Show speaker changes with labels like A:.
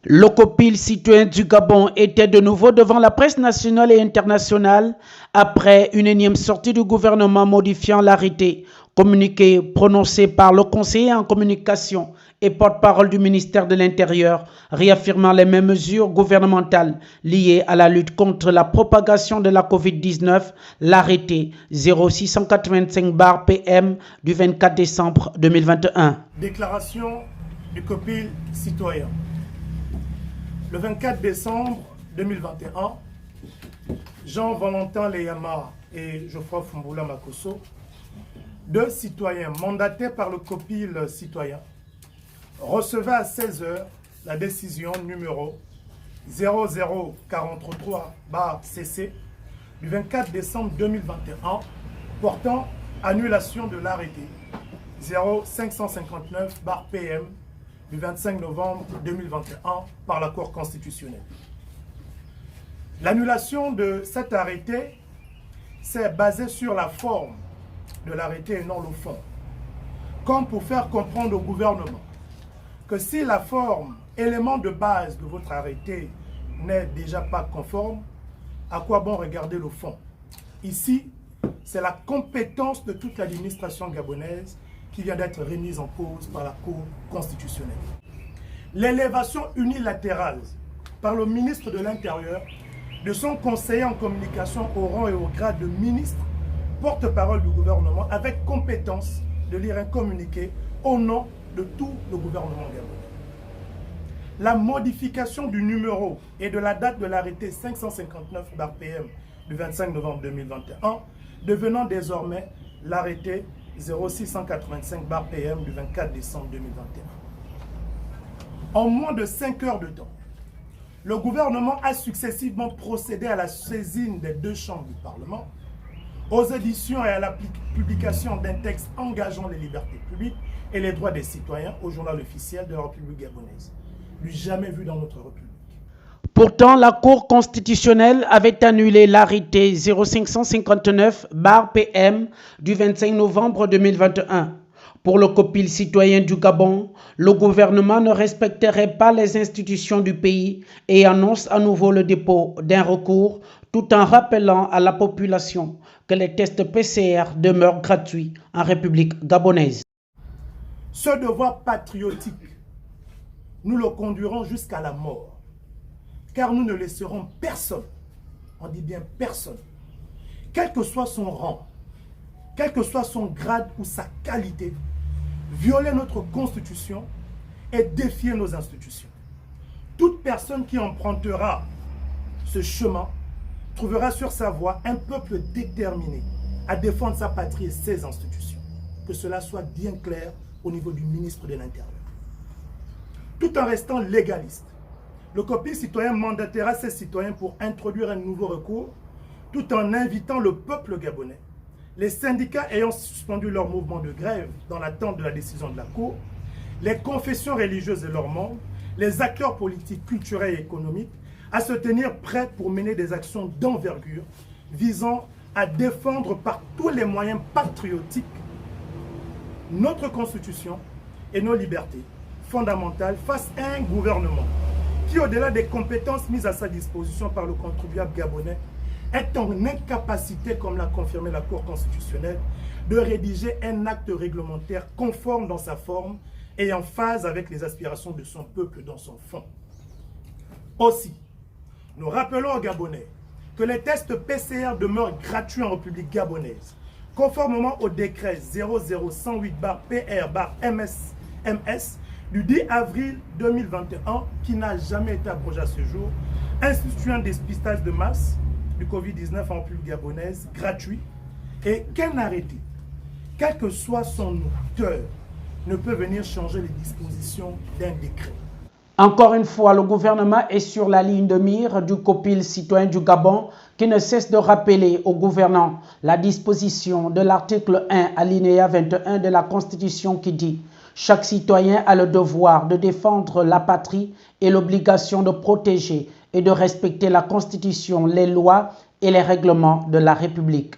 A: Le copil citoyen du Gabon était de nouveau devant la presse nationale et internationale après une énième sortie du gouvernement modifiant l'arrêté, communiqué prononcé par le conseiller en communication et porte-parole du ministère de l'Intérieur, réaffirmant les mêmes mesures gouvernementales liées à la lutte contre la propagation de la COVID-19, l'arrêté 0685/PM du 24 décembre 2021.
B: Déclaration du copil citoyen. Le 24 décembre 2021, Jean-Valentin Leyama et Geoffroy Fumboula Makosso, deux citoyens mandatés par le copil citoyen, recevaient à 16 h la décision numéro 0043/CC du 24 décembre 2021 portant annulation de l'arrêté 0559/PM du 25 novembre 2021 par la Cour constitutionnelle. L'annulation de cet arrêté s'est basée sur la forme de l'arrêté et non le fond, comme pour faire comprendre au gouvernement que si la forme, élément de base de votre arrêté, n'est déjà pas conforme, à quoi bon regarder le fond? Ici, c'est la compétence de toute l'administration gabonaise qui vient d'être remise en cause par la Cour constitutionnelle. L'élévation unilatérale par le ministre de l'Intérieur de son conseiller en communication au rang et au grade de ministre, porte-parole du gouvernement, avec compétence de lire un communiqué au nom de tout le gouvernement gabonais. La modification du numéro et de la date de l'arrêté 559/PM du 25 novembre 2021, devenant désormais l'arrêté 0685/PM du 24 décembre 2021. En moins de 5 heures de temps, le gouvernement a successivement procédé à la saisine des deux chambres du Parlement, aux éditions et à la publication d'un texte engageant les libertés publiques et les droits des citoyens au journal officiel de la République gabonaise. Du jamais vu dans notre République.
A: Pourtant, la Cour constitutionnelle avait annulé l'arrêté 0559/PM du 25 novembre 2021. Pour le copil citoyen du Gabon, le gouvernement ne respecterait pas les institutions du pays et annonce à nouveau le dépôt d'un recours tout en rappelant à la population que les tests PCR demeurent gratuits en République gabonaise.
B: Ce devoir patriotique, nous le conduirons jusqu'à la mort. Car nous ne laisserons personne, on dit bien personne, quel que soit son rang, quel que soit son grade ou sa qualité, violer notre constitution et défier nos institutions. Toute personne qui empruntera ce chemin trouvera sur sa voie un peuple déterminé à défendre sa patrie et ses institutions. Que cela soit bien clair au niveau du ministre de l'Intérieur. Tout en restant légaliste, le copil citoyen mandatera ses citoyens pour introduire un nouveau recours, tout en invitant le peuple gabonais, les syndicats ayant suspendu leur mouvement de grève dans l'attente de la décision de la Cour, les confessions religieuses et leurs membres, les acteurs politiques, culturels et économiques, à se tenir prêts pour mener des actions d'envergure visant à défendre par tous les moyens patriotiques notre Constitution et nos libertés fondamentales face à un gouvernement qui, au-delà des compétences mises à sa disposition par le contribuable gabonais, est en incapacité, comme l'a confirmé la Cour constitutionnelle, de rédiger un acte réglementaire conforme dans sa forme et en phase avec les aspirations de son peuple dans son fond. Aussi, nous rappelons aux Gabonais que les tests PCR demeurent gratuits en République gabonaise, conformément au décret 00108/PR/MS du 10 avril 2021, qui n'a jamais été abrogé à ce jour, instituant un dépistage de masse du Covid-19 en République gabonaise gratuit, et qu'un arrêté, quel que soit son auteur, ne peut venir changer les dispositions d'un décret.
A: Encore une fois, le gouvernement est sur la ligne de mire du copil citoyen du Gabon qui ne cesse de rappeler aux gouvernants la disposition de l'article 1 alinéa 21 de la Constitution qui dit « Chaque citoyen a le devoir de défendre la patrie et l'obligation de protéger et de respecter la Constitution, les lois et les règlements de la République. »